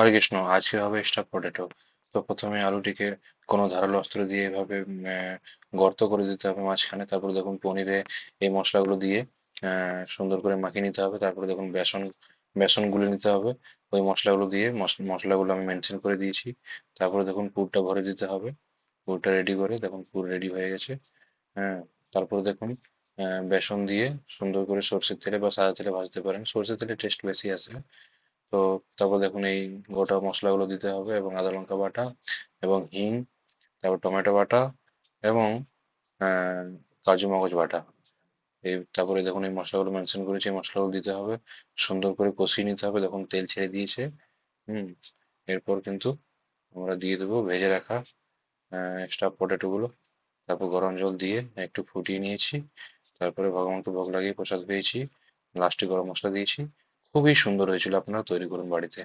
হরে কৃষ্ণ। আজকে হবে staff potato. তো প্রথমে আলুটিকে কোনো ধারালো অস্ত্র দিয়ে এভাবে গর্ত করে দিতে হবে মাঝখানে। তারপরে দেখুন পনিরে এই মশলাগুলো দিয়ে সুন্দর করে মাখিয়ে নিতে হবে। তারপরে দেখুন বেসন বেসন গুলে নিতে হবে ওই মশলাগুলো দিয়ে। মশলাগুলো আমি মেনশন করে দিয়েছি। তারপরে দেখুন পুরটা ভরে দিতে হবে। পুরটা রেডি করে দেখুন পুর রেডি হয়ে গেছে। হ্যাঁ, তারপরে দেখুন বেসন দিয়ে সুন্দর করে সর্ষের তেলে বা সাদা তেলে ভাজতে পারেন, সর্ষের তেলে টেস্ট বেশি আসে। তো তারপর দেখুন এই গোটা মশলাগুলো দিতে হবে এবং আদা লঙ্কা বাটা এবং হিং, তারপর টমেটো বাটা এবং আহ, কাজু মগজ বাটা। তারপরে দেখুন এই মশলাগুলো মেনশন করেছি, এই মশলাগুলো দিতে হবে। সুন্দর করে কষিয়ে নিতে হবে। দেখুন তেল ছেড়ে দিয়েছে। হুম। এরপর কিন্তু আমরা দিয়ে দেবো ভেজে রাখা স্টাফ পটেটো গুলো। তারপর গরম জল দিয়ে একটু ফুটিয়ে নিয়েছি। তারপরে ভগবানকে ভোগ লাগিয়ে প্রসাদ পেয়েছি। লাস্টে গরম মশলা দিয়েছি। খুবই সুন্দর হয়েছিল, আপনারা তৈরি করুন বাড়িতে।